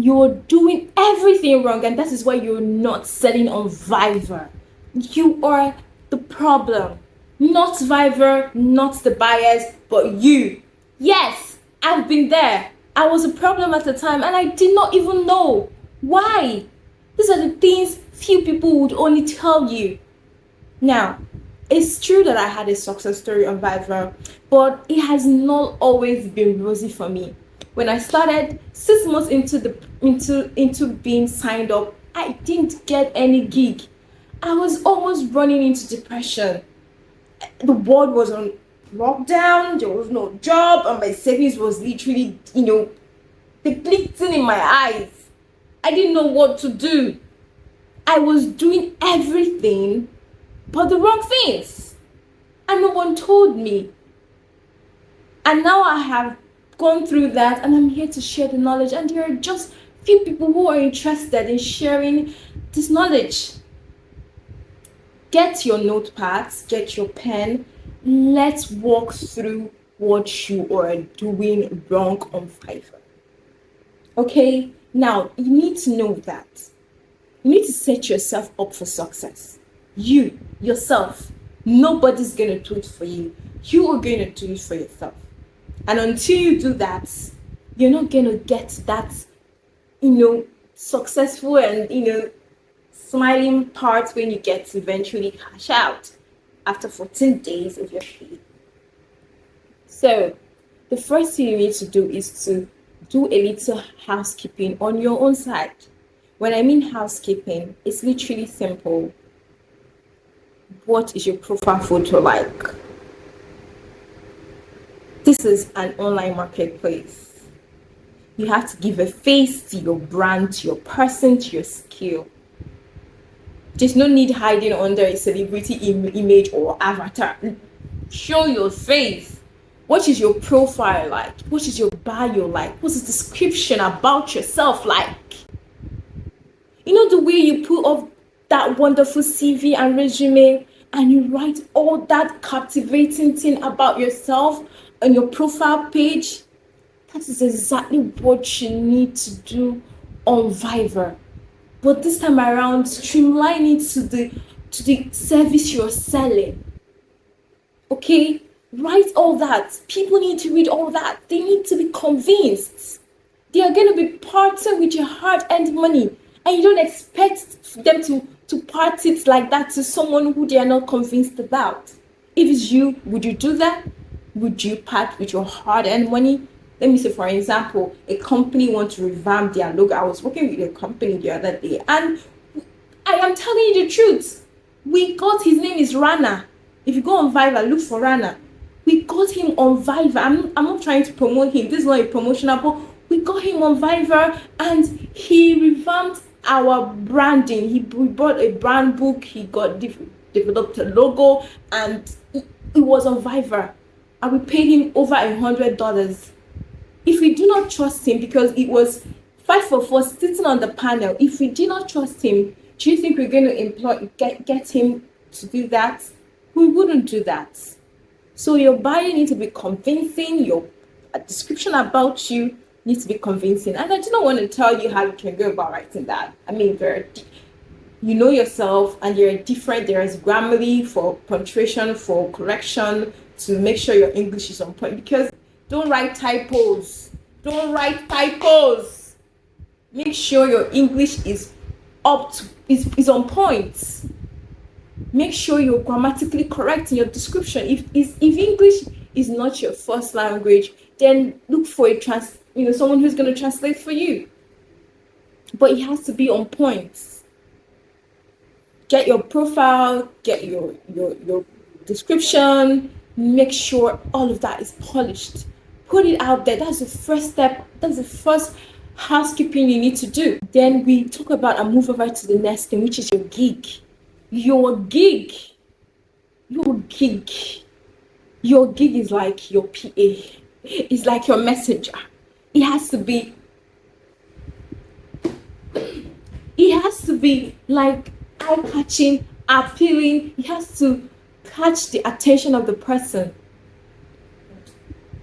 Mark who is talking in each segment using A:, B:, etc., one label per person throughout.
A: You're doing everything wrong, and that is why you're not selling on Fiverr. You are the problem. Not Fiverr, not the buyers, but you. Yes, I've been there. I was a problem at the time and I did not even know. Why? These are the things few people would only tell you. Now, it's true that I had a success story on Fiverr, but it has not always been rosy for me. When I started 6 months into being signed up, I didn't get any gig. I was almost running into depression. The world was on lockdown, there was no job, and my savings was literally, depleting in my eyes. I didn't know what to do. I was doing everything but the wrong things, and no one told me. And now I have gone through that, and I'm here to share the knowledge, and there are just few people who are interested in sharing this knowledge. Get your notepads, get your pen. Let's walk through what you are doing wrong on Fiverr. Okay, now you need to know that you need to set yourself up for success. You, yourself, nobody's going to do it for you. You are going to do it for yourself. And until you do that, you're not going to get that, successful and, smiling part when you get to eventually cash out after 14 days of your fee. So the first thing you need to do is to do a little housekeeping on your own side. When I mean housekeeping, it's literally simple. What is your profile photo like? This is an online marketplace. You have to give a face to your brand, to your person, to your skill. There's no need hiding under a celebrity image or avatar. Show your face. What is your profile like? What is your bio like? What's the description about yourself like? The way you put up that wonderful CV and resume, and you write all that captivating thing about yourself on your profile page. That is exactly what you need to do on Fiverr. But this time around, streamline it to the service you're selling. Okay? Write all that. People need to read all that. They need to be convinced. They are going to be parting with your hard-earned money. And you don't expect them to part it like that to someone who they are not convinced about. If it's you, would you do that? Would you part with your hard-earned money? Let me say, for example, a company wants to revamp their logo. I was working with a company the other day, and I am telling you the truth. His name is Rana. If you go on Fiverr, look for Rana. We got him on Fiverr. I'm not trying to promote him. This is not a promotional, but we got him on Fiverr, and he revamped our branding. We bought a brand book. He developed a logo, and it was on Fiverr. And we paid him over $100. If we do not trust him, because it was 5 of us sitting on the panel, if we do not trust him, do you think we're going to get him to do that? We wouldn't do that. So your bio needs to be convincing. Your description about you needs to be convincing. And I do not want to tell you how you can go about writing that. I mean, you know yourself, and you're different. There is Grammarly for punctuation, for correction, to make sure your English is on point. Because don't write typos. Don't write typos. Make sure your English is is on point. Make sure you're grammatically correct in your description. If English is not your first language, then look for someone who's going to translate for you. But it has to be on point. Get your profile, get your description. Make sure all of that is polished. Put it out there. That's the first step. That's the first housekeeping you need to do. Then we talk about and move over to the next thing, which is your gig. Your gig is like your PA. It's like your messenger. It has to be like eye-catching, appealing. It has to catch the attention of the person.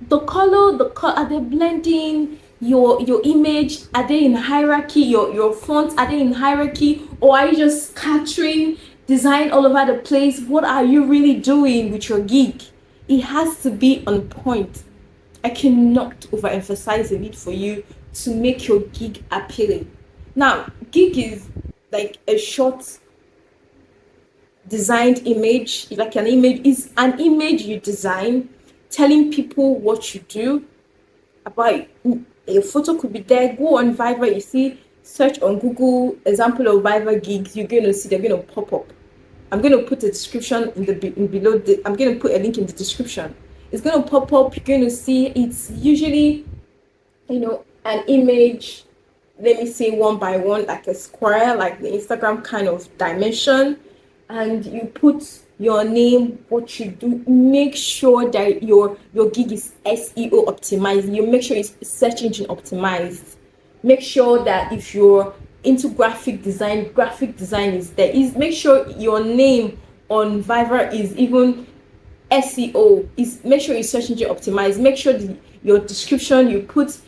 A: The color, are they blending? your image, are they in hierarchy? Your fonts, are they in hierarchy, or are you just scattering design all over the place? What are you really doing with your gig? It has to be on point. I cannot overemphasize the need for you to make your gig appealing. Now, gig is like a short designed image, like an image is an image you design telling people what you do about. A photo could be there. Go on Fiverr, you see, search on Google example of Fiverr gigs, you're going to see they're going to pop up. I'm going to put a description below. I'm going to put a link in the description. It's going to pop up. You're going to see it's usually, an image. Let me say one by one, like a square, like the Instagram kind of dimension, and you put your name, what you do. Make sure that your gig is SEO optimized. You make sure it's search engine optimized. Make sure that if you're into graphic design is there. Make sure your name on Fiverr is even SEO. Make sure it's search engine optimized. Make sure your description you put,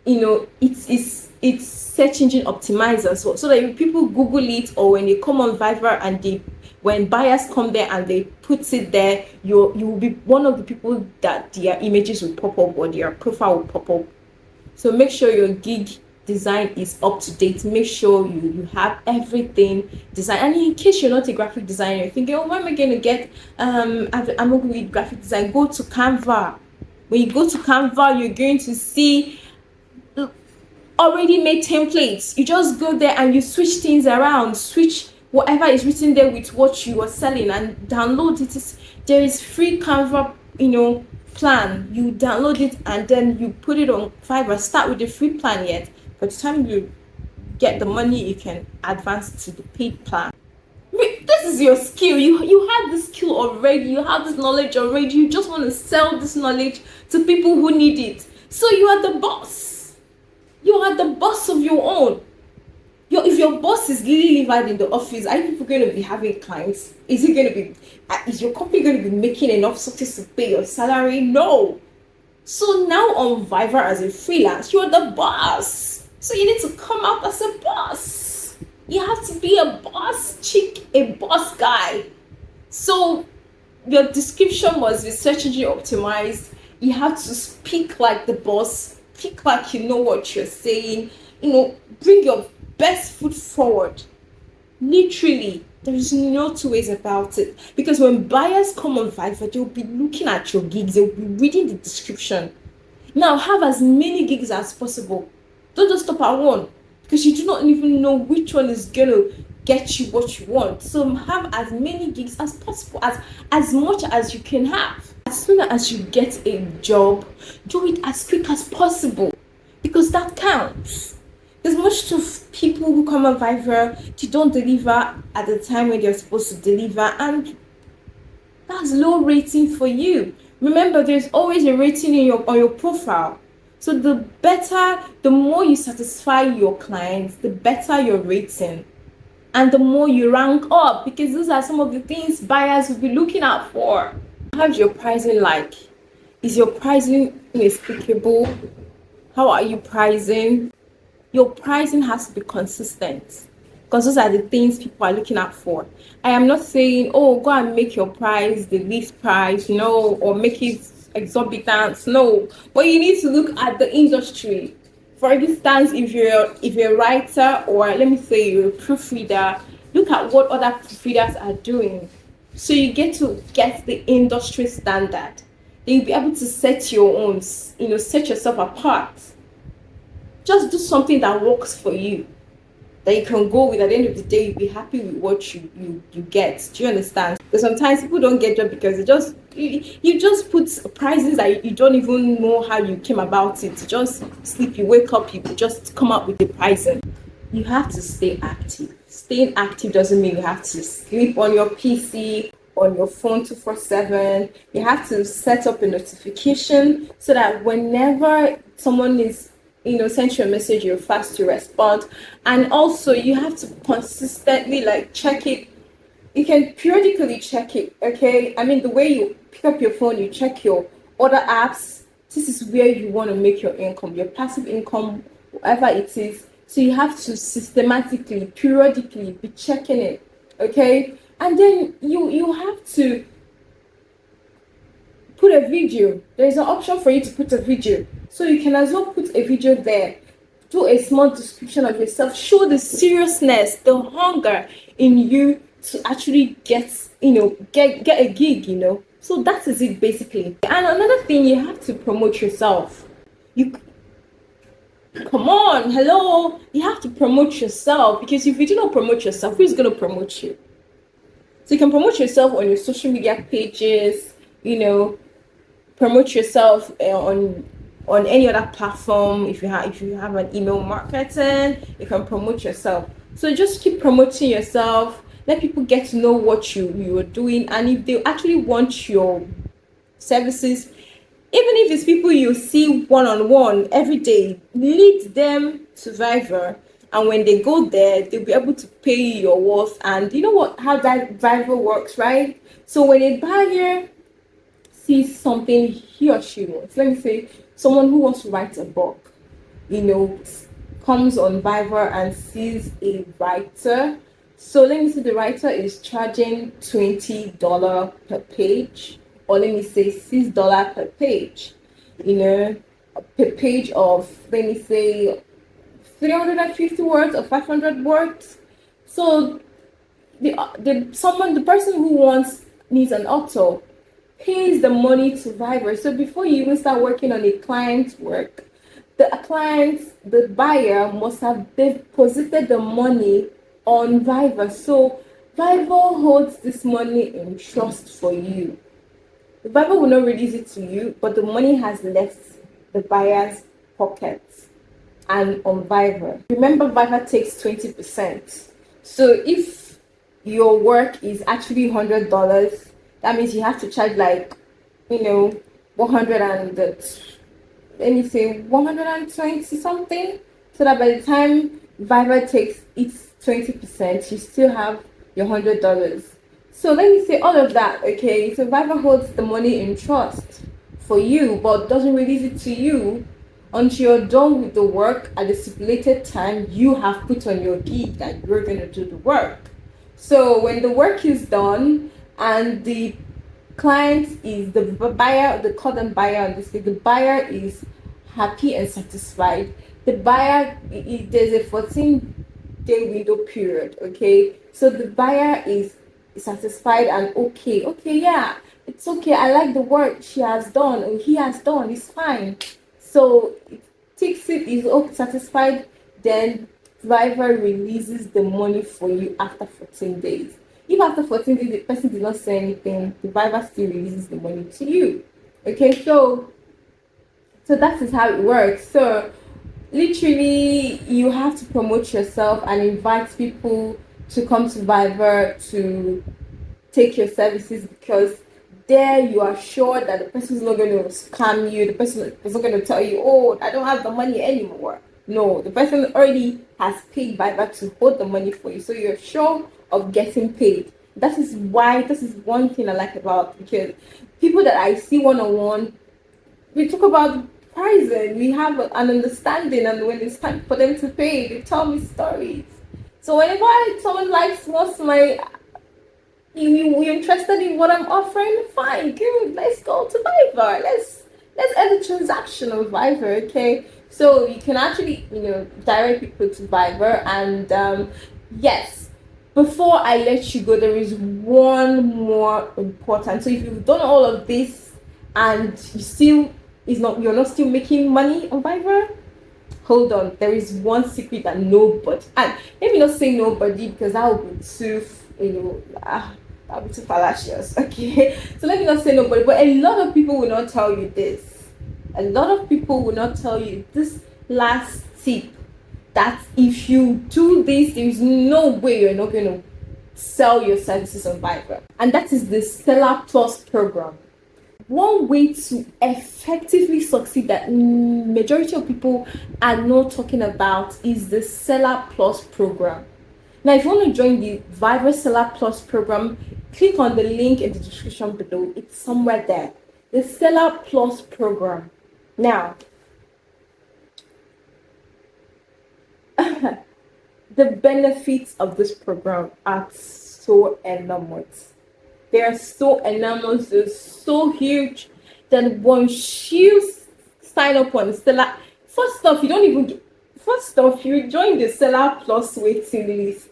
A: it's search engine optimized as well, so that if people Google it, or when they come on Fiverr and when buyers come there and they put it there, you will be one of the people that their images will pop up or their profile will pop up. So make sure your gig design is up to date. Make sure you have everything designed. And in case you're not a graphic designer, you're thinking, oh, where am I going to get I'm not going to graphic design. Go to Canva. When you go to Canva, you're going to see already made templates. You just go there and you switch things around, switch whatever is written there with what you are selling, and download it. There is free Canva plan. You download it and then you put it on Fiverr. Start with the free plan yet. By the time you get the money, you can advance to the paid plan. This is your skill. You have the skill already. You have this knowledge already. You just want to sell this knowledge to people who need it. So you are the boss. You are the boss of your own. If your boss is really livered in the office, are you people going to be having clients? Is your company going to be making enough success to pay your salary? No. So now on Fiverr as a freelance, you're the boss. So you need to come out as a boss. You have to be a boss chick, a boss guy. So your description must be search engine optimized. You have to speak like the boss, speak like you know what you're saying. Bring your best foot forward. Literally, there is no two ways about it. Because when buyers come on Fiverr, they'll be looking at your gigs, they'll be reading the description. Now, have as many gigs as possible. Don't just stop at one, because you do not even know which one is going to get you what you want. So have as many gigs as possible, as much as you can have. As soon as you get a job, do it as quick as possible, because that counts. There's much to people who come on Fiverr, they don't deliver at the time when they're supposed to deliver, and that's low rating for you. Remember, there's always a rating on your profile. So the more you satisfy your clients, the better your rating, and the more you rank up, because those are some of the things buyers will be looking out for. How's your pricing like? Is your pricing inexplicable? How are you pricing? Your pricing has to be consistent, because those are the things people are looking out for. I am not saying, oh, go and make your price the least price, no, or make it exorbitant, no. But you need to look at the industry. For instance, if you're a writer, or let me say you're a proofreader, look at what other proofreaders are doing. So you get to get the industry standard. Then you'll be able to set your own, set yourself apart. Just do something that works for you, that you can go with. At the end of the day, you'll be happy with what you get. Do you understand? Because sometimes people don't get job because you just put prices that you don't even know how you came about it. You just sleep, you wake up, you just come up with the pricing. You have to stay active. Staying active doesn't mean you have to sleep on your PC, on your phone 24/7. You have to set up a notification so that whenever someone is send you a message, you're fast to respond. And also you have to consistently check it. You can periodically check it, okay? I mean, the way you pick up your phone, you check your other apps This is where you want to make your income, your passive income, whatever it is. So you have to systematically, periodically be checking it, okay? And then you have to put a video. There's an option for you to put a video. So you can as well put a video there. Do a small description of yourself. Show the seriousness, the hunger in you to actually get a gig. So that is it basically. And another thing, you have to promote yourself. You come on, hello. You have to promote yourself, because if you do not promote yourself, who's going to promote you? So you can promote yourself on your social media pages, promote yourself on any other platform. If you have an email marketing, you can promote yourself. So just keep promoting yourself. Let people get to know what you are doing, and if they actually want your services, even if it's people you see one-on-one every day, lead them to Fiverr. And when they go there, they'll be able to pay you your worth. And you know how that Fiverr works, right? So when a buyer sees something he or she wants, let me say someone who wants to write a book, comes on Fiverr and sees a writer. So let me say the writer is charging $20 per page, or let me say $6 per page, per page of, let me say, 350 words or 500 words. So the person who needs an author pays the money to Fiverr. So before you even start working on a client's work, the buyer must have deposited the money on Fiverr. So Fiverr holds this money in trust for you. The Fiverr will not release it to you, but the money has left the buyer's pockets and on Fiverr. Remember, Fiverr takes 20%. So if your work is actually $100, that means you have to charge 100 and let me say 120 something, so that by the time Fiverr takes its 20%, you still have your $100. So let me say all of that, okay? So Fiverr holds the money in trust for you, but doesn't release it to you until you're done with the work at the stipulated time you have put on your gig that you're going to do the work. So when the work is done and the client is the buyer, they call them buyer on this case, the buyer is happy and satisfied. The buyer, there's a 14-day window period, okay? So the buyer is satisfied and okay, yeah, it's okay, I like the work she has done or he has done, it's fine. So it takes it, is okay, satisfied, then Fiverr releases the money for you after 14 days. If after 14 days the person did not say anything, the Fiverr still releases the money to you. Okay, so that is how it works. So literally, you have to promote yourself and invite people to come to Fiverr to take your services, because there you are sure that the person is not going to scam you. The person is not going to tell you, oh, I don't have the money anymore. No, the person already has paid Fiverr to hold the money for you, so you're sure of getting paid. This is one thing I like about, because people that I see one-on-one, we talk about pricing, we have an understanding, and when it's time for them to pay, they tell me stories. So whenever someone likes what's my, you're interested in what I'm offering, fine, good, let's go to Fiverr. Let's end the transaction on Fiverr, okay? So you can actually, direct people to Fiverr. And yes, before I let you go, there is one more important. So if you've done all of this and you're not still making money on Fiverr, hold on, there is one secret that nobody, and let me not say nobody, because that would be too, that would be too fallacious, okay? So let me not say nobody, but a lot of people will not tell you this. A lot of people will not tell you this last tip, that if you do this, there is no way you're not going to sell your services on Fiverr. And that is the Seller Plus program. One way to effectively succeed that majority of people are not talking about is the Seller Plus program. Now, if you want to join the Fiverr Seller Plus program, click on the link in the description below. It's somewhere there. The Seller Plus program. Now, the benefits of this program are so enormous. They are so enormous, they're so huge that once you sign up on Stellar, first off, you join the Stellar Plus waiting list.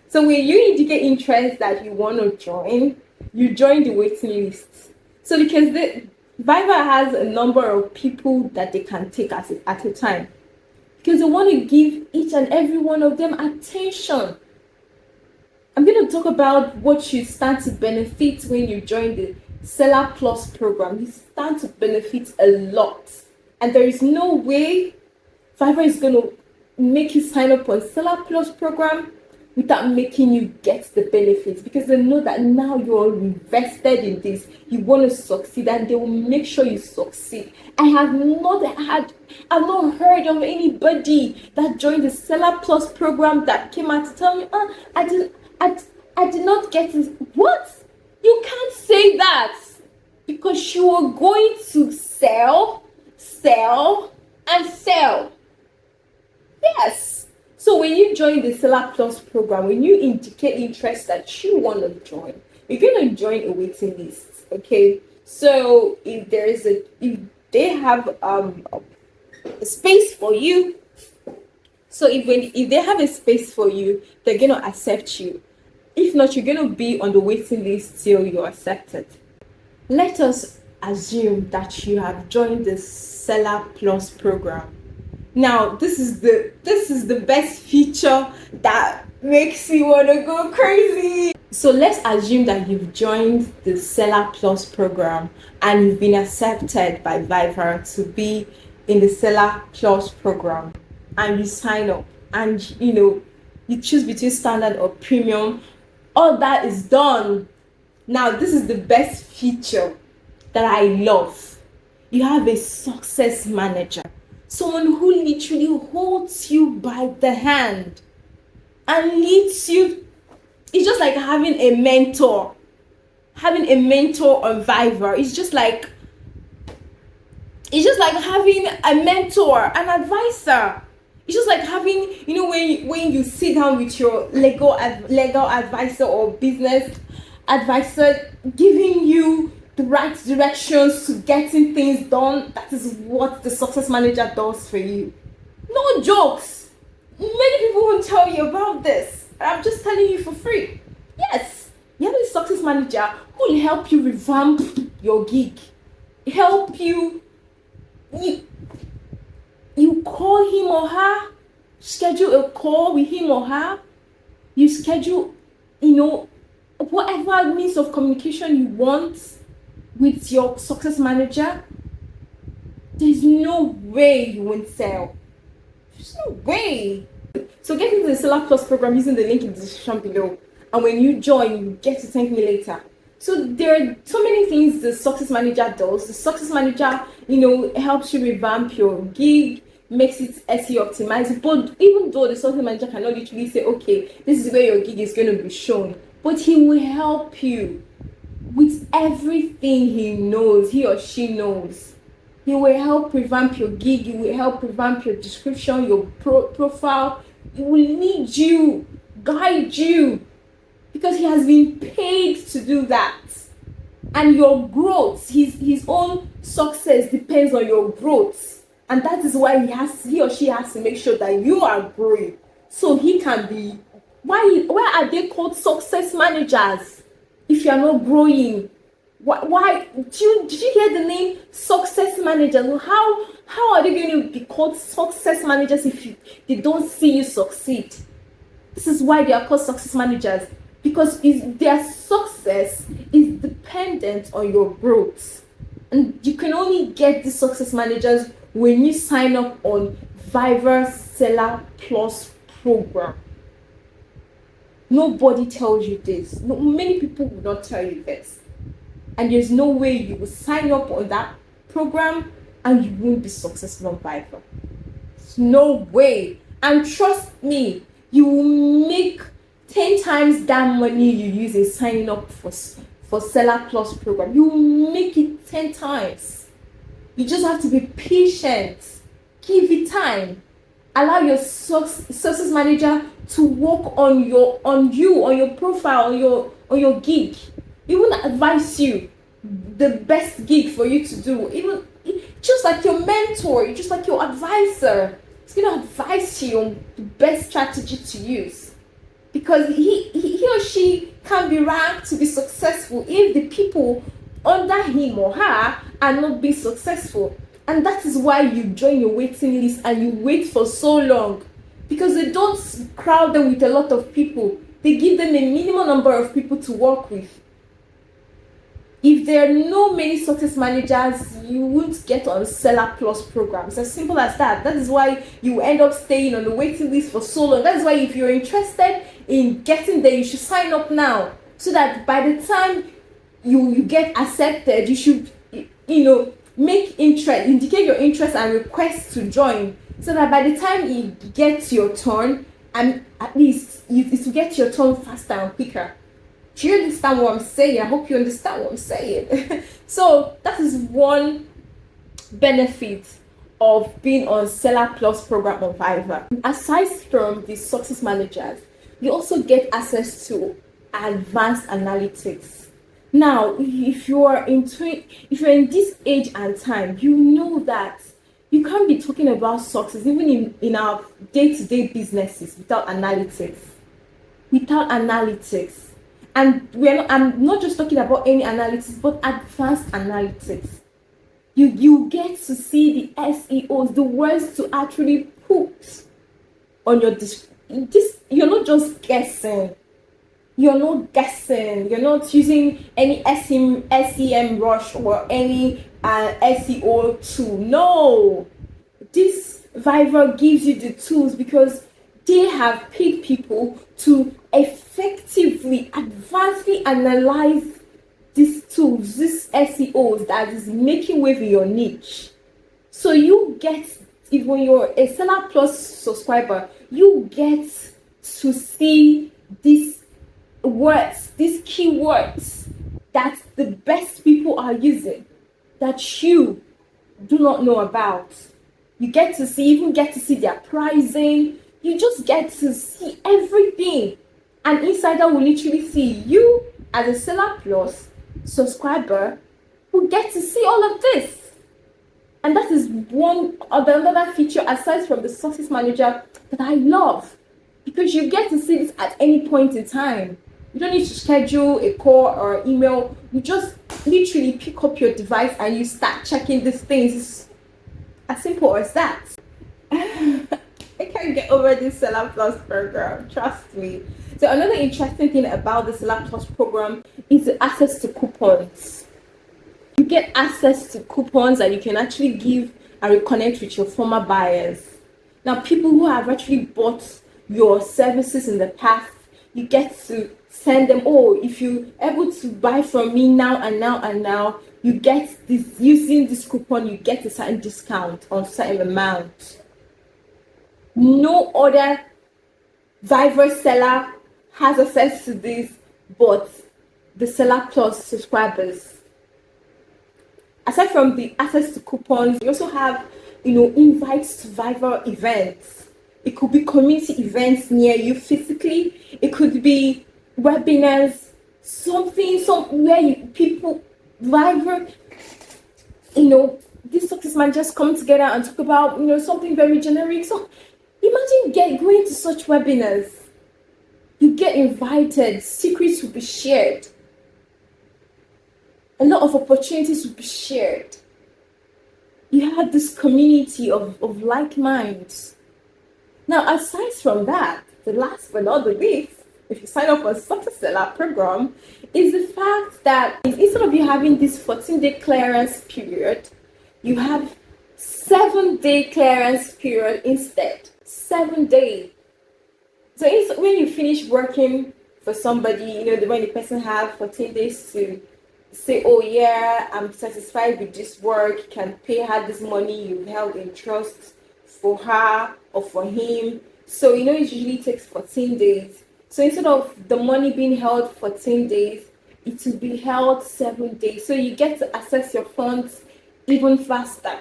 A: So when you indicate interest that you want to join, you join the waiting list. So because Fiverr has a number of people that they can take at a time, because they want to give each and every one of them attention. I'm going to talk about what you stand to benefit when you join the Seller Plus program. You stand to benefit a lot. And there is no way Fiverr is going to make you sign up on Seller Plus program without making you get the benefits, because they know that now you're invested in this, you want to succeed, and they will make sure you succeed. I've not heard of anybody that joined the Seller Plus program that came out to tell me, I did not get it. What? You can't say that, because you are going to sell, and sell. Yes. So when you join the Seller Plus program, when you indicate interest that you want to join, you're going to join a waiting list. Okay. So if they have a space for you, so if they have a space for you, they're going to accept you. If not, you're going to be on the waiting list till you're accepted. Let us assume that you have joined the Seller Plus program. Now, this is the best feature that makes you want to go crazy. So let's assume that you've joined the Seller Plus program and you've been accepted by Fiverr to be in the Seller Plus program, and you sign up, and you choose between standard or premium. All that is done. Now, this is the best feature that I love. You have a success manager. Someone who literally holds you by the hand and leads you. It's just like having a mentor. Having a mentor on Fiverr. It's just like having a mentor, an advisor. It's just like having, when you sit down with your legal advisor or business advisor, giving you the right directions to getting things done. That is what the success manager does for you. No jokes. Many people won't tell you about this. I'm just telling you for free. Yes, you have a success manager who will help you revamp your gig. Help you. You call him or her, schedule a call with him or her. You schedule, whatever means of communication you want with your success manager. There's no way you won't sell. There's no way. So get into the Seller Plus program using the link in the description below. And when you join, you get to thank me later. So there are so many things the success manager does. The success manager, helps you revamp your gig, makes it SEO optimized. But even though the success manager cannot literally say, okay, this is where your gig is going to be shown, but he will help you with everything he or she knows. He will help revamp your gig. He will help revamp your description, your profile. He will lead you, guide you, because he has been paid to do that. And your growth, his own success depends on your growth. And that is why he or she has to make sure that you are growing. So he can be, why are they called success managers if you are not growing? Why did you hear the name success manager? How are they going to be called success managers if they don't see you succeed? This is why they are called success managers, because their success is dependent on your growth. And you can only get the success managers when you sign up on Fiverr Seller Plus program. Nobody tells you this. Many people will not tell you this. And there's no way you will sign up on that program and you won't be successful on Fiverr. There's no way. And trust me, you will make 10 times that money you use in signing up for Seller Plus program. You will make it 10 times. You just have to be patient. Give it time. Allow your success manager to work on your profile, on your gig. He will advise you the best gig for you to do. Even just like your mentor, just like your advisor, he's gonna advise you on the best strategy to use. Because he or she can be ranked to be successful if the people under him or her are not being successful. And that is why you join your waiting list and you wait for so long. Because they don't crowd them with a lot of people. They give them a minimum number of people to work with. If there are no many success managers, you won't get on Seller Plus programs. As simple as that. That is why you end up staying on the waiting list for so long. That is why if you're interested in getting there, you should sign up now. So that by the time you get accepted, you should, indicate your interest and request to join. So that by the time you get your turn, and at least it will get your turn faster and quicker. Do you understand what I'm saying? I hope you understand what I'm saying. So that is one benefit of being on Seller Plus program on Fiverr. Aside from the success managers, you also get access to advanced analytics. Now, if you're in this age and time, you know that you can't be talking about success even in our day-to-day businesses without analytics. And I'm not just talking about any analytics, but advanced analytics. You get to see the SEOs, the words to actually put on your you're not just guessing. You're not using any SEM rush or any SEO tool. No, this Fiverr gives you the tools because they have paid people to effectively, advancedly analyze these tools, these SEOs that is making wave in your niche. So you get, if when you're a Seller Plus subscriber, you get to see these words, these keywords that the best people are using, that you do not know about. You get to see their pricing. You just get to see everything. An insider will literally see you as a Seller Plus subscriber who get to see all of this. And that is another feature aside from the success manager that I love, because you get to see this at any point in time. You don't need to schedule a call or email. You just literally pick up your device and you start checking these things. It's as simple as that. I can't get over this Seller Plus program, trust me. So another interesting thing about the Seller Plus program is the access to coupons. You get access to coupons that you can actually give and reconnect with your former buyers. Now, people who have actually bought your services in the past, you get to send them, if you're able to buy from me now and now and now, you get this, using this coupon, you get a certain discount on certain amount. No other Fiverr seller has access to this but the Seller Plus subscribers. Aside from the access to coupons, you also have, invites to Fiverr events. It could be community events near you physically. It could be webinars, somewhere Fiverr, these success managers come together and talk about, something very generic. So imagine going to such webinars. You get invited, secrets will be shared. A lot of opportunities will be shared. You have this community of like minds. Now, aside from that, the last but not the least, if you sign up for a Success Seller program, is the fact that instead of you having this 14-day clearance period, you have 7-day clearance period instead. 7 days. So when you finish working for somebody, when the person have 14 days to say, oh yeah, I'm satisfied with this work, you can pay her this money you've held in trust for her or for him. So it usually takes 14 days. So instead of the money being held 14 days, it will be held 7 days. So you get to access your funds even faster.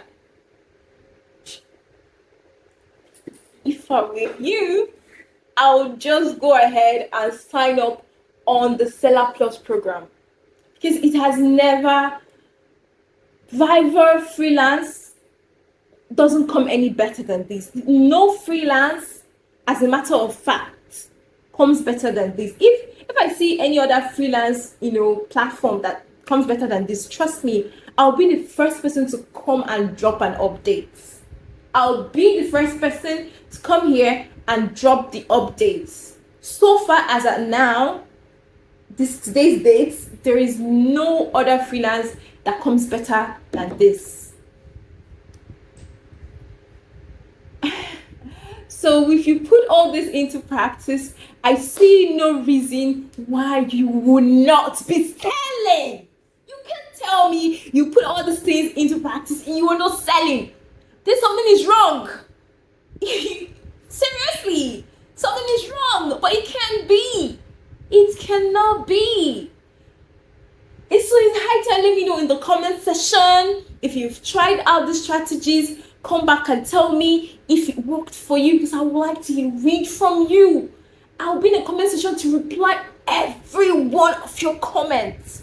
A: If I were you, I'll just go ahead and sign up on the Seller Plus program, because it has never, Fiverr freelance doesn't come any better than this. No freelance, as a matter of fact, comes better than this. If I see any other freelance, platform that comes better than this, trust me, I'll be the first person to come and drop an update. I'll be the first person to come here and drop the updates. So far as at now, today's date, there is no other freelance that comes better than this. So if you put all this into practice, I see no reason why you would not be selling. You can't tell me you put all these things into practice and you are not selling. Then something is wrong. Seriously, something is wrong, but it can't be. It cannot be. It's high time. Let me know in the comment section if you've tried out the strategies. Come back and tell me if it worked for you, because I would like to read from you. I'll be in the comment section to reply every one of your comments.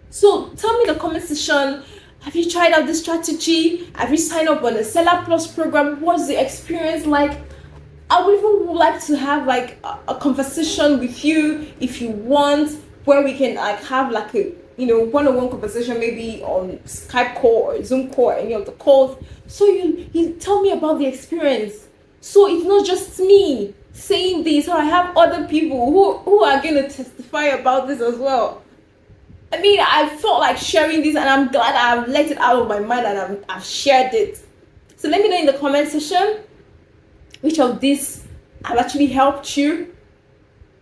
A: So tell me in the comment section, have you tried out this strategy? Have you signed up on the Seller Plus program? What's the experience like? I would even like to have like a conversation with you if you want, where we can have like a one-on-one conversation, maybe on Skype call or Zoom call or any of the calls. So you tell me about the experience. So it's not just me saying this, or I have other people who are going to testify about this as well. I mean, I felt like sharing this, and I'm glad I've let it out of my mind and I've shared it. So let me know in the comment section which of these have actually helped you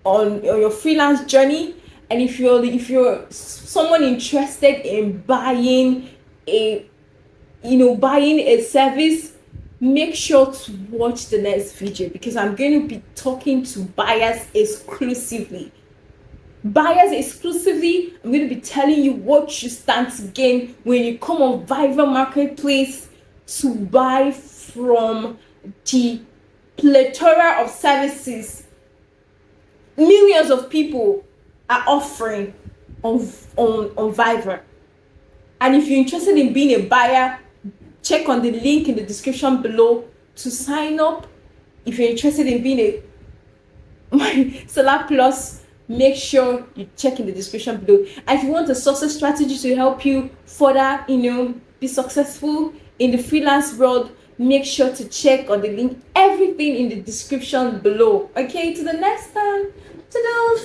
A: on your freelance journey. And if you're someone interested in buying a service, make sure to watch the next video, because I'm going to be talking to buyers exclusively. I'm going to be telling you what you stand to gain when you come on Fiverr Marketplace to buy from the plethora of services millions of people are offering on Fiverr. And if you're interested in being a buyer, check on the link in the description below to sign up. If you're interested in being my Seller Plus, make sure you check in the description below. And if you want a success strategy to help you further, be successful in the freelance world, make sure to check on the link, everything in the description below. Okay, till the next time.